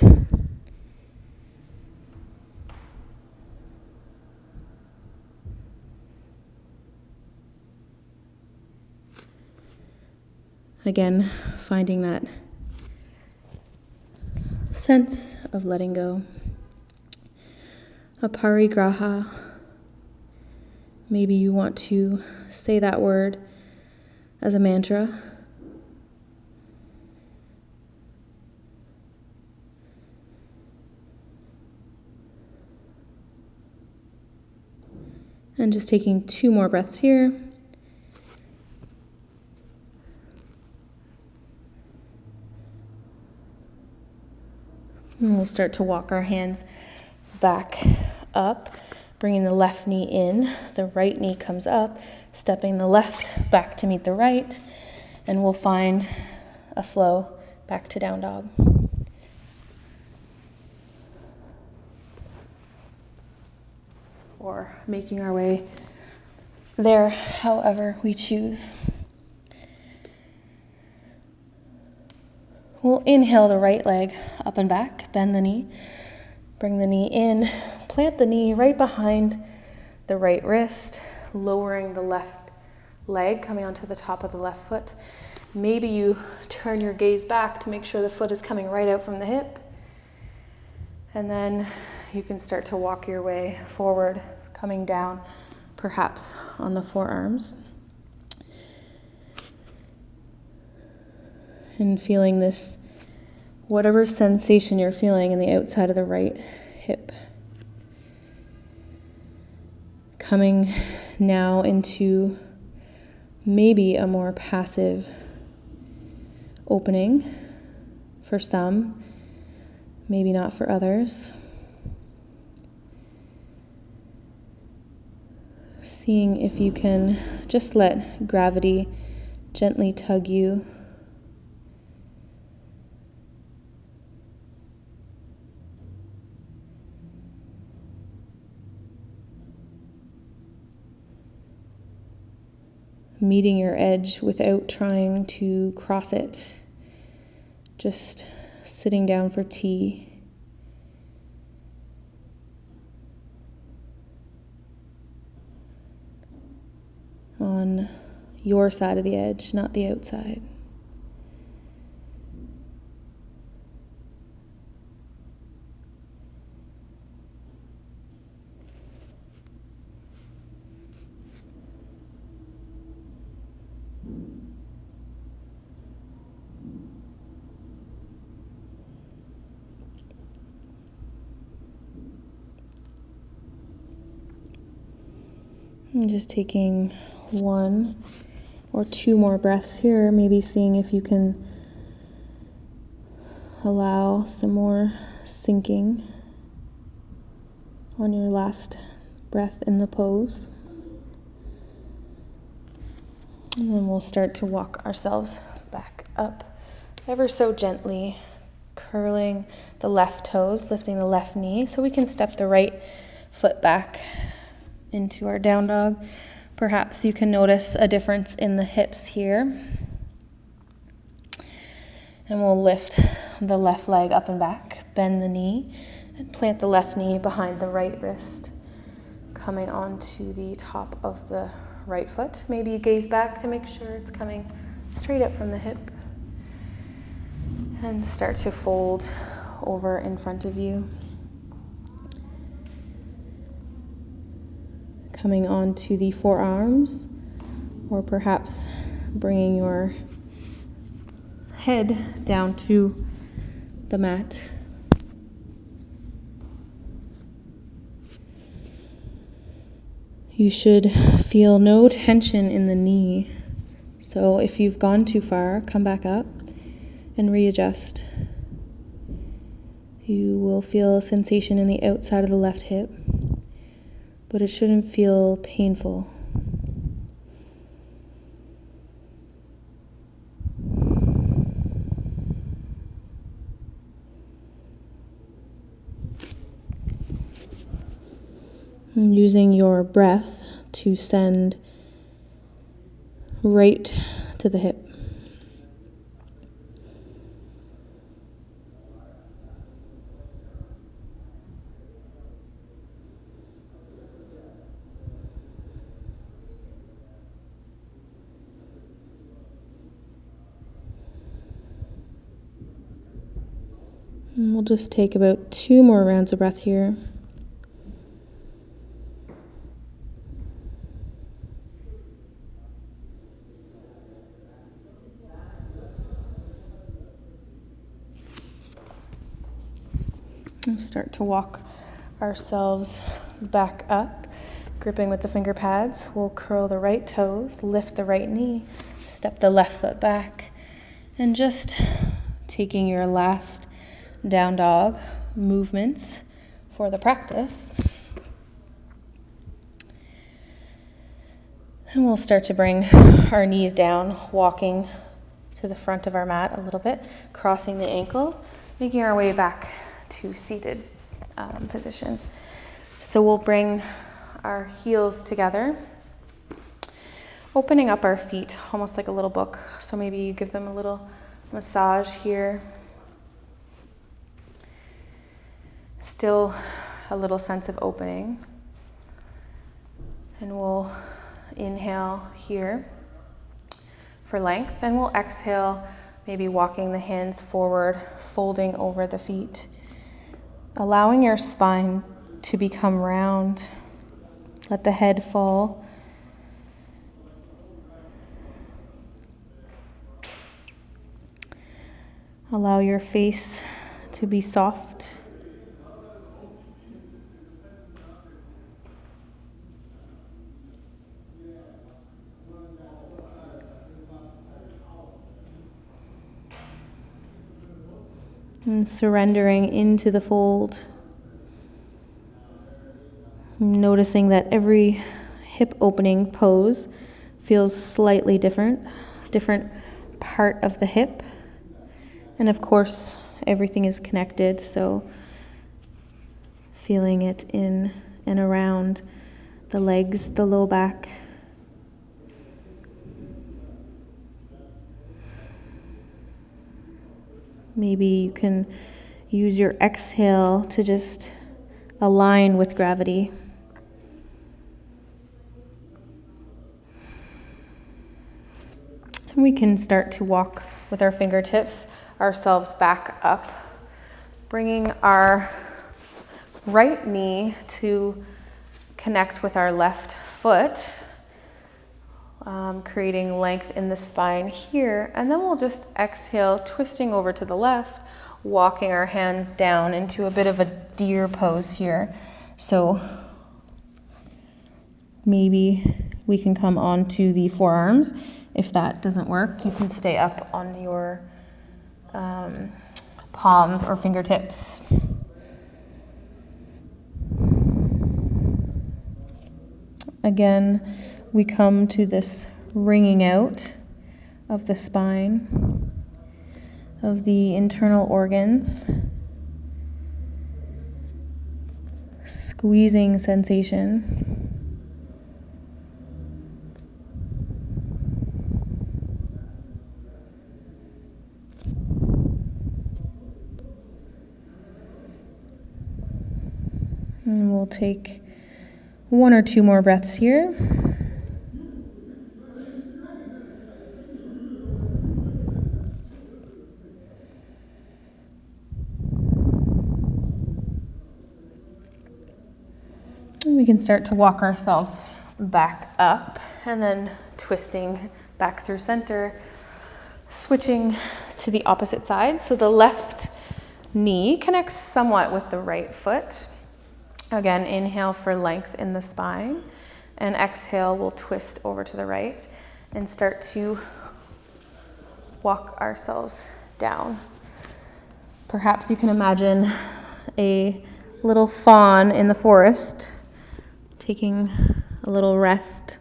Again, finding that sense of letting go. Aparigraha. Maybe you want to say that word as a mantra. And just taking 2 more breaths here. And we'll start to walk our hands back up, bringing the left knee in. The right knee comes up, stepping the left back to meet the right, and we'll find a flow back to down dog. Or making our way there however we choose. We'll inhale the right leg up and back, bend the knee, bring the knee in, plant the knee right behind the right wrist, lowering the left leg, coming onto the top of the left foot. Maybe you turn your gaze back to make sure the foot is coming right out from the hip. And then you can start to walk your way forward, coming down, perhaps on the forearms. And feeling this, whatever sensation you're feeling in the outside of the right hip. Coming now into maybe a more passive opening for some, maybe not for others. Seeing if you can just let gravity gently tug you. meeting your edge without trying to cross it. Just sitting down for tea. On your side of the edge, not the outside. And just taking 1 or 2 more breaths here, maybe seeing if you can allow some more sinking on your last breath in the pose. And then we'll start to walk ourselves back up ever so gently, curling the left toes, lifting the left knee, so we can step the right foot back into our down dog. Perhaps you can notice a difference in the hips here. And we'll lift the left leg up and back, bend the knee, and plant the left knee behind the right wrist, coming onto the top of the right foot. Maybe you gaze back to make sure it's coming straight up from the hip. And start to fold over in front of you. Coming onto the forearms, or perhaps bringing your head down to the mat. You should feel no tension in the knee. So if you've gone too far, come back up and readjust. You will feel sensation in the outside of the left hip, but it shouldn't feel painful. And using your breath to send right to the hip. And we'll just take about 2 more rounds of breath here. We'll start to walk ourselves back up, gripping with the finger pads. We'll curl the right toes, lift the right knee, step the left foot back, and just taking your last down dog movements for the practice. And we'll start to bring our knees down, walking to the front of our mat a little bit, crossing the ankles, making our way back to seated position. So we'll bring our heels together, opening up our feet almost like a little book. So maybe you give them a little massage here. Still a little sense of opening. And we'll inhale here for length, and we'll exhale, maybe walking the hands forward, folding over the feet, allowing your spine to become round. Let the head fall. Allow your face to be soft. And surrendering into the fold. Noticing that every hip opening pose feels slightly different part of the hip. And of course, everything is connected, so feeling it in and around the legs, the low back. Maybe you can use your exhale to just align with gravity. And we can start to walk with our fingertips ourselves back up, bringing our right knee to connect with our left foot, creating length in the spine here. And then we'll just exhale, twisting over to the left, walking our hands down into a bit of a deer pose here. So maybe we can come onto the forearms. If that doesn't work, you can stay up on your palms or fingertips. Again, we come to this wringing out of the spine, of the internal organs, squeezing sensation. And we'll take 1 or 2 more breaths here. And we can start to walk ourselves back up and then twisting back through center, switching to the opposite side. So the left knee connects somewhat with the right foot. Again, inhale for length in the spine, and exhale, we'll twist over to the right and start to walk ourselves down. Perhaps you can imagine a little fawn in the forest taking a little rest.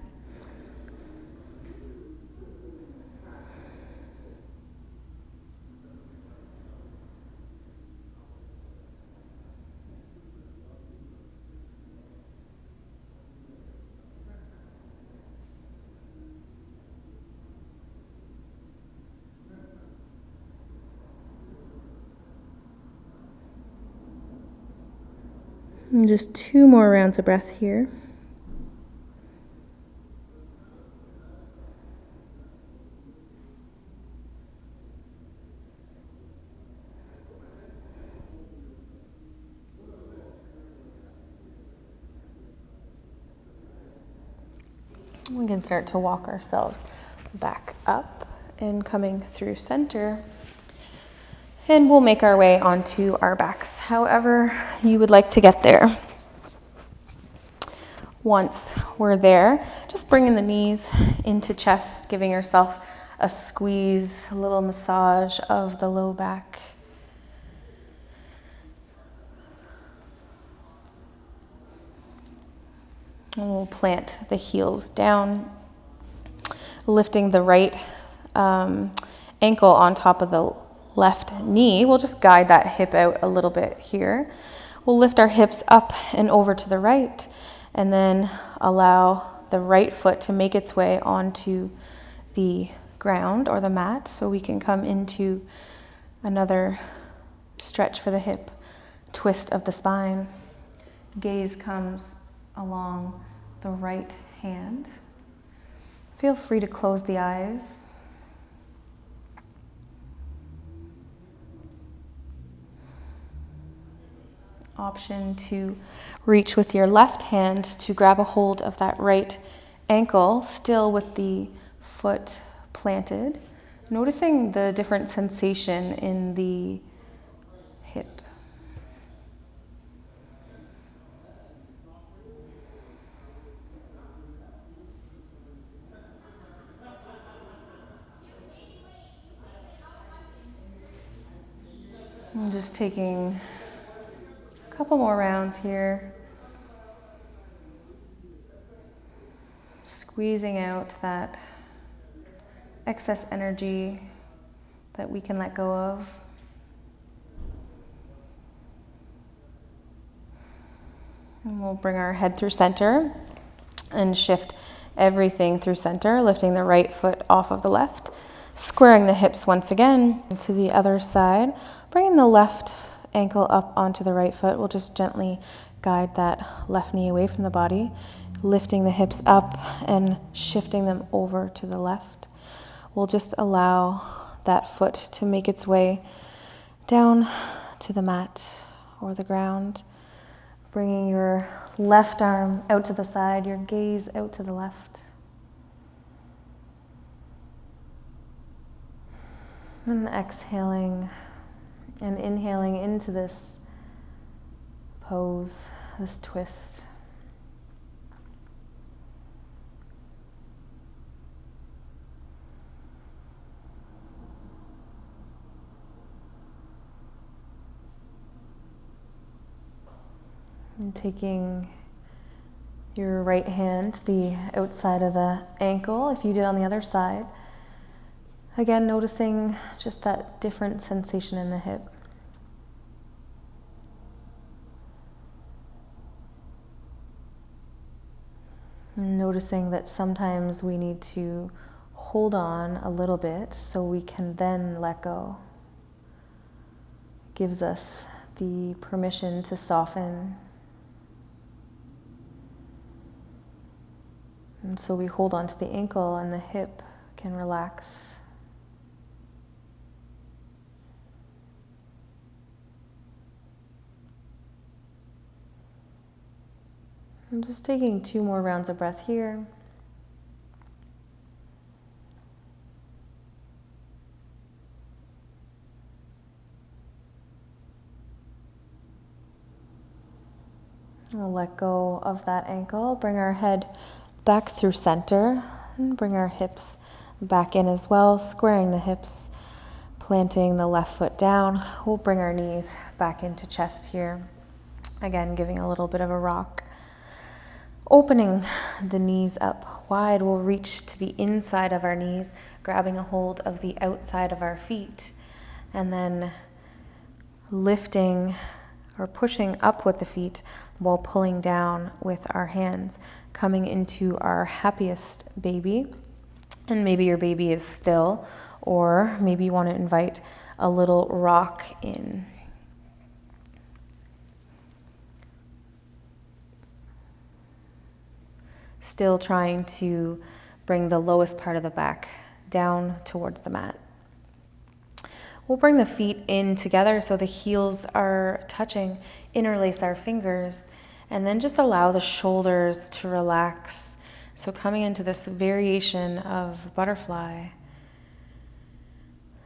And just 2 more rounds of breath here. We can start to walk ourselves back up and coming through center. And we'll make our way onto our backs, however you would like to get there. Once we're there, just bringing the knees into chest, giving yourself a squeeze, a little massage of the low back. And we'll plant the heels down, lifting the right ankle on top of the left knee. We'll just guide that hip out a little bit here. We'll lift our hips up and over to the right, and then allow the right foot to make its way onto the ground or the mat, so we can come into another stretch for the hip, twist of the spine. Gaze comes along the right hand. Feel free to close the eyes. Option to reach with your left hand to grab a hold of that right ankle, still with the foot planted, noticing the different sensation in the hip. I'm just taking a couple more rounds here. Squeezing out that excess energy that we can let go of. And we'll bring our head through center and shift everything through center, lifting the right foot off of the left, Squaring the hips once again to the other side, bringing the left ankle up onto the right foot. We'll just gently guide that left knee away from the body, lifting the hips up and shifting them over to the left. We'll just allow that foot to make its way down to the mat or the ground, bringing your left arm out to the side, your gaze out to the left. And exhaling and inhaling into this pose, this twist. And taking your right hand to the outside of the ankle, if you did on the other side. Again, noticing just that different sensation in the hip. Noticing that sometimes we need to hold on a little bit so we can then let go. Gives us the permission to soften. And so we hold on to the ankle and the hip can relax. I'm just taking 2 more rounds of breath here. We'll let go of that ankle, bring our head back through center, and bring our hips back in as well, squaring the hips, planting the left foot down. We'll bring our knees back into chest here. Again, giving a little bit of a rock. Opening the knees up wide, we'll reach to the inside of our knees, grabbing a hold of the outside of our feet, and then lifting or pushing up with the feet while pulling down with our hands, coming into our happiest baby. And maybe your baby is still, or maybe you want to invite a little rock in. Still trying to bring the lowest part of the back down towards the mat. We'll bring the feet in together so the heels are touching, interlace our fingers, and then just allow the shoulders to relax. So coming into this variation of butterfly,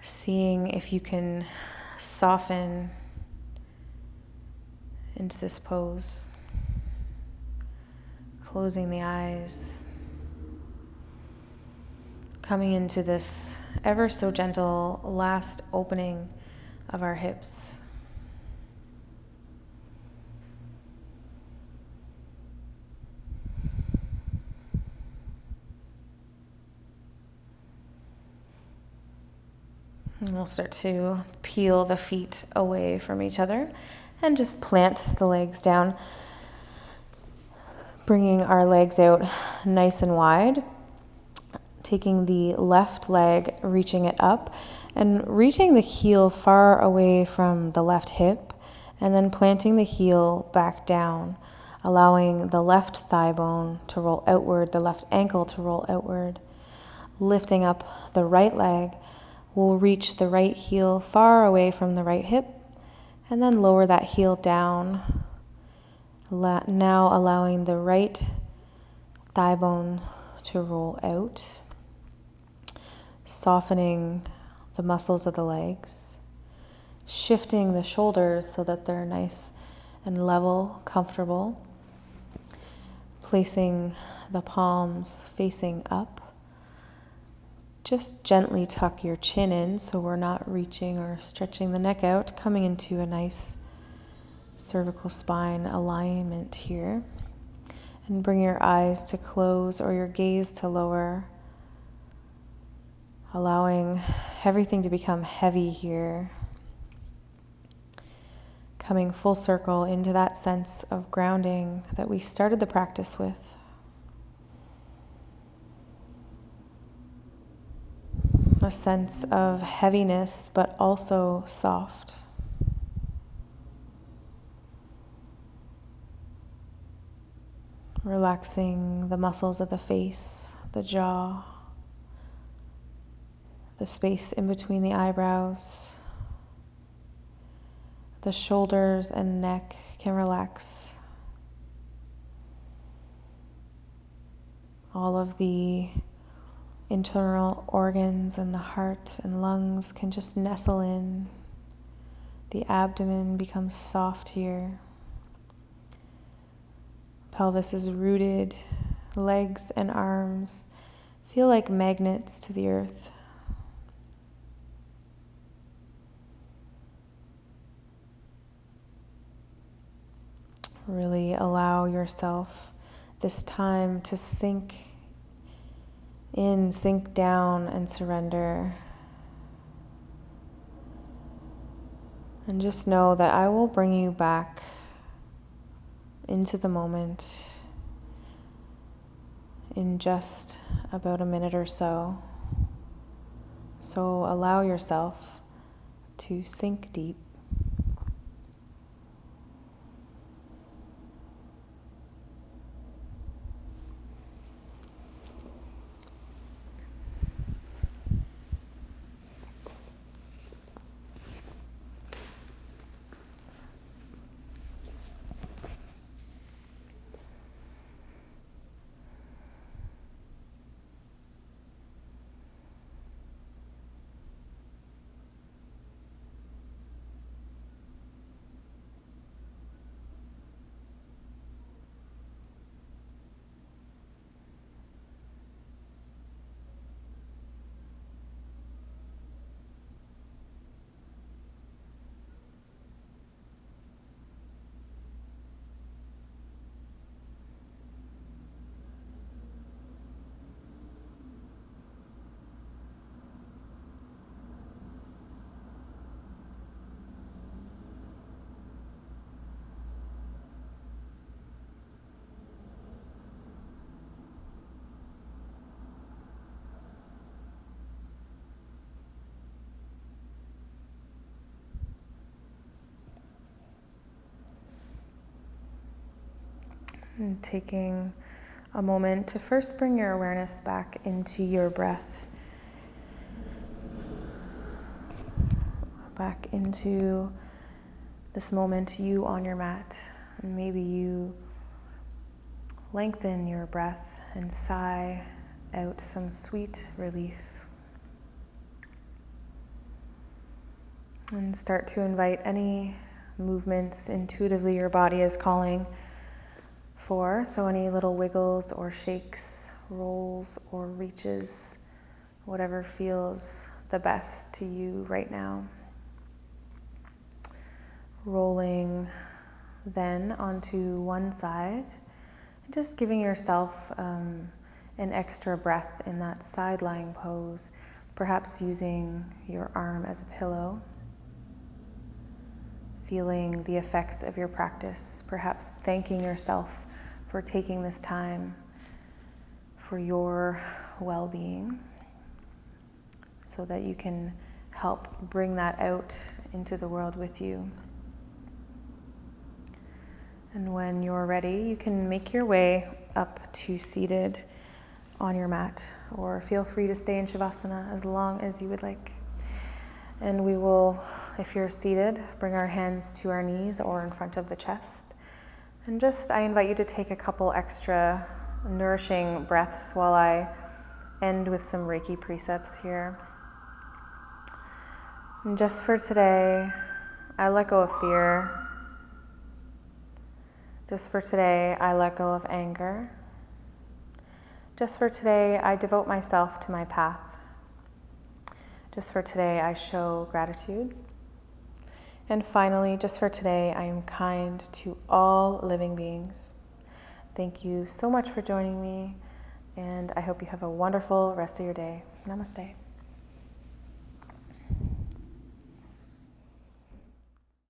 seeing if you can soften into this pose. Closing the eyes, coming into this ever so gentle last opening of our hips. And we'll start to peel the feet away from each other and just plant the legs down. Bringing our legs out nice and wide, taking the left leg, reaching it up, and reaching the heel far away from the left hip, and then planting the heel back down, allowing the left thigh bone to roll outward, the left ankle to roll outward. Lifting up the right leg, we'll reach the right heel far away from the right hip, and then lower that heel down. Now allowing the right thigh bone to roll out, softening the muscles of the legs, shifting the shoulders so that they're nice and level, comfortable, placing the palms facing up. Just gently tuck your chin in so we're not reaching or stretching the neck out, coming into a nice cervical spine alignment here. And bring your eyes to close or your gaze to lower, allowing everything to become heavy here. Coming full circle into that sense of grounding that we started the practice with. A a sense of heaviness, but also soft. Relaxing the muscles of the face, the jaw, the space in between the eyebrows. The shoulders and neck can relax. All of the internal organs and the heart and lungs can just nestle in. The abdomen becomes soft here. Pelvis is rooted. Legs and arms feel like magnets to the earth. Really allow yourself this time to sink in, sink down, and surrender. And just know that I will bring you back into the moment in just about a minute or so. So allow yourself to sink deep. And taking a moment to first bring your awareness back into your breath, back into this moment, you on your mat. And maybe you lengthen your breath and sigh out some sweet relief. And start to invite any movements intuitively your body is calling for. So any little wiggles or shakes, rolls or reaches, whatever feels the best to you right now. Rolling then onto one side, just giving yourself an extra breath in that side lying pose, perhaps using your arm as a pillow. Feeling the effects of your practice, perhaps thanking yourself for taking this time for your well-being so that you can help bring that out into the world with you. And when you're ready, you can make your way up to seated on your mat, or feel free to stay in Shavasana as long as you would like. And we will, if you're seated, bring our hands to our knees or in front of the chest. And I invite you to take a couple extra nourishing breaths while I end with some Reiki precepts here. And just for today, I let go of fear. Just for today, I let go of anger. Just for today, I devote myself to my path. Just for today, I show gratitude. And finally, just for today, I am kind to all living beings. Thank you so much for joining me, and I hope you have a wonderful rest of your day. Namaste.